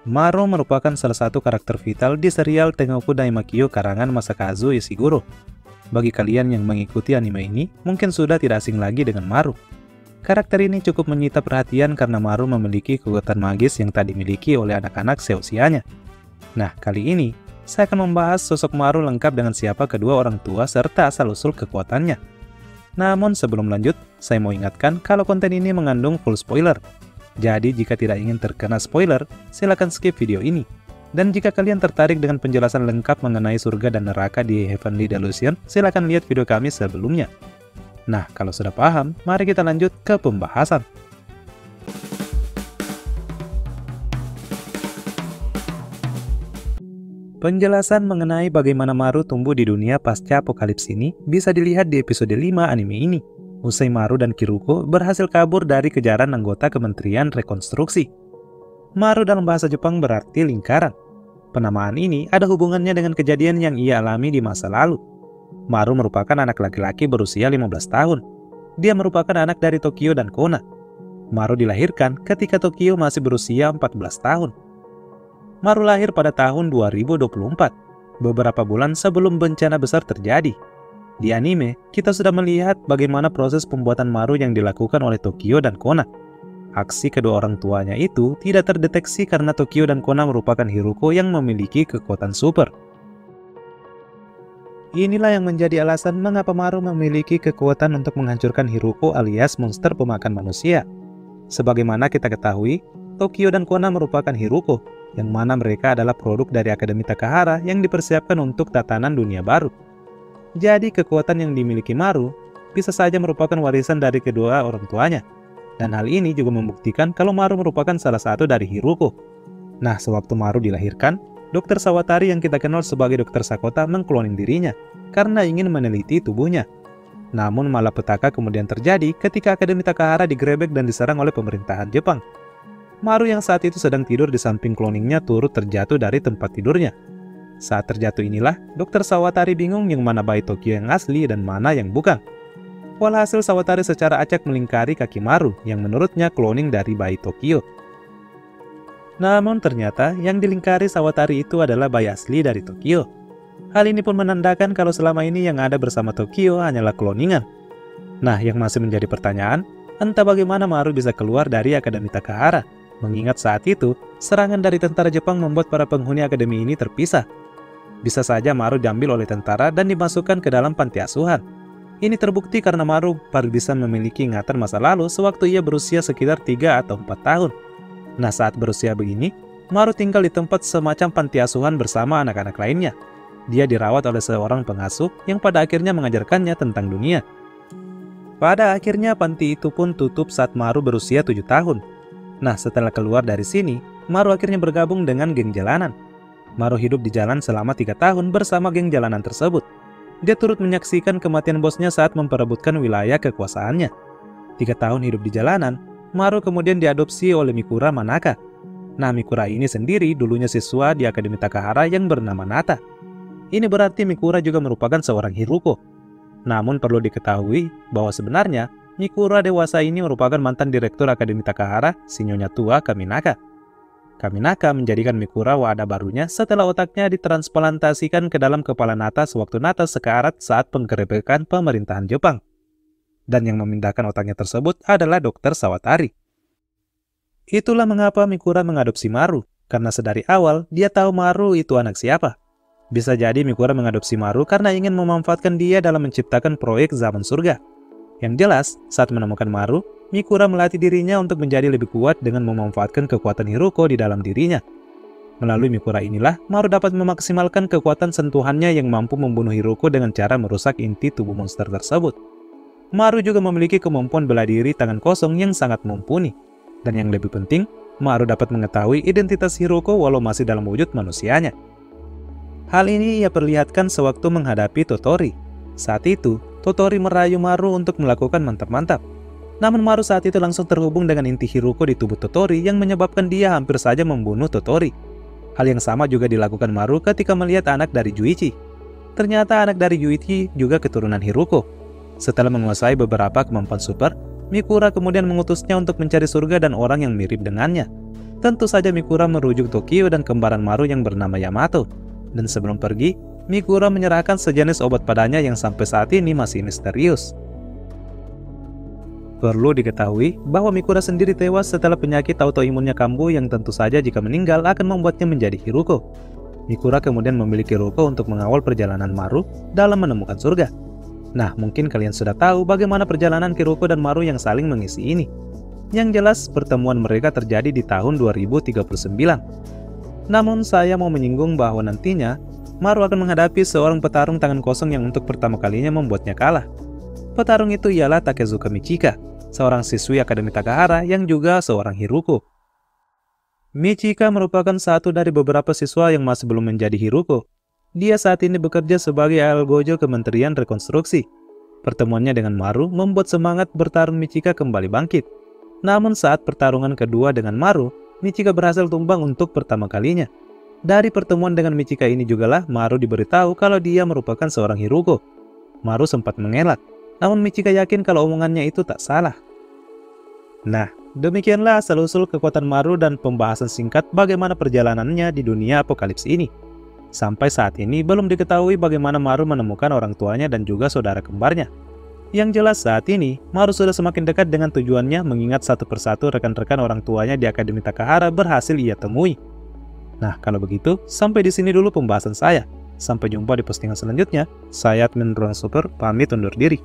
Maru merupakan salah satu karakter vital di serial Tengoku Daimakyo karangan Masakazu Ishiguro. Bagi kalian yang mengikuti anime ini, mungkin sudah tidak asing lagi dengan Maru. Karakter ini cukup menyita perhatian karena Maru memiliki kekuatan magis yang tak dimiliki oleh anak-anak seusianya. Nah, kali ini, saya akan membahas sosok Maru lengkap dengan siapa kedua orang tua serta asal-usul kekuatannya. Namun sebelum lanjut, saya mau ingatkan kalau konten ini mengandung full spoiler. Jadi jika tidak ingin terkena spoiler, silakan skip video ini. Dan jika kalian tertarik dengan penjelasan lengkap mengenai surga dan neraka di Heavenly Delusion, silakan lihat video kami sebelumnya. Nah, kalau sudah paham, mari kita lanjut ke pembahasan. Penjelasan mengenai bagaimana Maru tumbuh di dunia pasca apokalips ini bisa dilihat di episode 5 anime ini. Usai Maru dan Kiruko berhasil kabur dari kejaran anggota Kementerian Rekonstruksi. Maru dalam bahasa Jepang berarti lingkaran. Penamaan ini ada hubungannya dengan kejadian yang ia alami di masa lalu. Maru merupakan anak laki-laki berusia 15 tahun. Dia merupakan anak dari Tokyo dan Kona. Maru dilahirkan ketika Tokyo masih berusia 14 tahun. Maru lahir pada tahun 2024, beberapa bulan sebelum bencana besar terjadi. Di anime, kita sudah melihat bagaimana proses pembuatan Maru yang dilakukan oleh Tokyo dan Kona. Aksi kedua orang tuanya itu tidak terdeteksi karena Tokyo dan Kona merupakan Hiruko yang memiliki kekuatan super. Inilah yang menjadi alasan mengapa Maru memiliki kekuatan untuk menghancurkan Hiruko alias monster pemakan manusia. Sebagaimana kita ketahui, Tokyo dan Kona merupakan Hiruko, yang mana mereka adalah produk dari Akademi Takahara yang dipersiapkan untuk tatanan dunia baru. Jadi kekuatan yang dimiliki Maru bisa saja merupakan warisan dari kedua orang tuanya. Dan hal ini juga membuktikan kalau Maru merupakan salah satu dari Hiruko. Nah, sewaktu Maru dilahirkan, Dr. Sawatari yang kita kenal sebagai Dr. Sakota mengkloning dirinya karena ingin meneliti tubuhnya. Namun malapetaka kemudian terjadi ketika Akademi Takahara digerebek dan diserang oleh pemerintahan Jepang. Maru yang saat itu sedang tidur di samping kloningnya turut terjatuh dari tempat tidurnya. Saat terjatuh inilah, Dr. Sawatari bingung yang mana bayi Tokyo yang asli dan mana yang bukan. Walhasil Sawatari secara acak melingkari kaki Maru yang menurutnya kloning dari bayi Tokyo. Namun ternyata yang dilingkari Sawatari itu adalah bayi asli dari Tokyo. Hal ini pun menandakan kalau selama ini yang ada bersama Tokyo hanyalah kloningan. Nah, yang masih menjadi pertanyaan, entah bagaimana Maru bisa keluar dari Akademi Takahara, mengingat saat itu serangan dari tentara Jepang membuat para penghuni akademi ini terpisah. Bisa saja Maru diambil oleh tentara dan dimasukkan ke dalam panti asuhan. Ini terbukti karena Maru baru bisa memiliki ingatan masa lalu sewaktu ia berusia sekitar 3 atau 4 tahun. Nah, saat berusia begini, Maru tinggal di tempat semacam panti asuhan bersama anak-anak lainnya. Dia dirawat oleh seorang pengasuh yang pada akhirnya mengajarkannya tentang dunia. Pada akhirnya panti itu pun tutup saat Maru berusia 7 tahun. Nah, setelah keluar dari sini, Maru akhirnya bergabung dengan geng jalanan. Maru hidup di jalan selama 3 tahun bersama geng jalanan tersebut. Dia turut menyaksikan kematian bosnya saat memperebutkan wilayah kekuasaannya. 3 tahun hidup di jalanan, Maru kemudian diadopsi oleh Mikura Manaka. Nah, Mikura ini sendiri dulunya siswa di Akademi Takahara yang bernama Nata. Ini berarti Mikura juga merupakan seorang Hiruko. Namun perlu diketahui bahwa sebenarnya Mikura dewasa ini merupakan mantan direktur Akademi Takahara, si nyonya tua Kaminaka. Kaminaka menjadikan Mikura wadah barunya setelah otaknya ditransplantasikan ke dalam kepala Nata sewaktu Nata sekarat saat penggerebekan pemerintahan Jepang. Dan yang memindahkan otaknya tersebut adalah Dr. Sawatari. Itulah mengapa Mikura mengadopsi Maru, karena sedari awal dia tahu Maru itu anak siapa. Bisa jadi Mikura mengadopsi Maru karena ingin memanfaatkan dia dalam menciptakan proyek zaman surga. Yang jelas, saat menemukan Maru, Mikura melatih dirinya untuk menjadi lebih kuat dengan memanfaatkan kekuatan Hiruko di dalam dirinya. Melalui Mikura inilah, Maru dapat memaksimalkan kekuatan sentuhannya yang mampu membunuh Hiruko dengan cara merusak inti tubuh monster tersebut. Maru juga memiliki kemampuan bela diri tangan kosong yang sangat mumpuni. Dan yang lebih penting, Maru dapat mengetahui identitas Hiruko walau masih dalam wujud manusianya. Hal ini ia perlihatkan sewaktu menghadapi Totori. Saat itu, Totori merayu Maru untuk melakukan mantap-mantap. Namun Maru saat itu langsung terhubung dengan inti Hiruko di tubuh Totori yang menyebabkan dia hampir saja membunuh Totori. Hal yang sama juga dilakukan Maru ketika melihat anak dari Yuichi. Ternyata anak dari Yuichi juga keturunan Hiruko. Setelah menguasai beberapa kemampuan super, Mikura kemudian mengutusnya untuk mencari surga dan orang yang mirip dengannya. Tentu saja Mikura merujuk Tokyo dan kembaran Maru yang bernama Yamato. Dan sebelum pergi, Mikura menyerahkan sejenis obat padanya yang sampai saat ini masih misterius. Perlu diketahui bahwa Mikura sendiri tewas setelah penyakit autoimunnya kambuh yang tentu saja jika meninggal akan membuatnya menjadi Hiruko. Mikura kemudian memiliki Hiruko untuk mengawal perjalanan Maru dalam menemukan surga. Nah, mungkin kalian sudah tahu bagaimana perjalanan Hiruko dan Maru yang saling mengisi ini. Yang jelas, pertemuan mereka terjadi di tahun 2039. Namun, saya mau menyinggung bahwa nantinya, Maru akan menghadapi seorang petarung tangan kosong yang untuk pertama kalinya membuatnya kalah. Petarung itu ialah Takezuka Michika, seorang siswi Akademi Takahara yang juga seorang Hiruko. Michika merupakan satu dari beberapa siswa yang masih belum menjadi Hiruko. Dia saat ini bekerja sebagai algojo Kementerian Rekonstruksi. Pertemuannya dengan Maru membuat semangat bertarung Michika kembali bangkit. Namun saat pertarungan kedua dengan Maru, Michika berhasil tumbang untuk pertama kalinya. Dari pertemuan dengan Michika ini jugalah Maru diberitahu kalau dia merupakan seorang Hiruko. Maru sempat mengelak, namun Michika yakin kalau omongannya itu tak salah. Nah, demikianlah asal-usul kekuatan Maru dan pembahasan singkat bagaimana perjalanannya di dunia apokalips ini. Sampai saat ini belum diketahui bagaimana Maru menemukan orang tuanya dan juga saudara kembarnya. Yang jelas saat ini, Maru sudah semakin dekat dengan tujuannya mengingat satu persatu rekan-rekan orang tuanya di Akademi Takahara berhasil ia temui. Nah, kalau begitu, sampai di sini dulu pembahasan saya. Sampai jumpa di postingan selanjutnya. Saya Admin Ruang Super, pamit undur diri.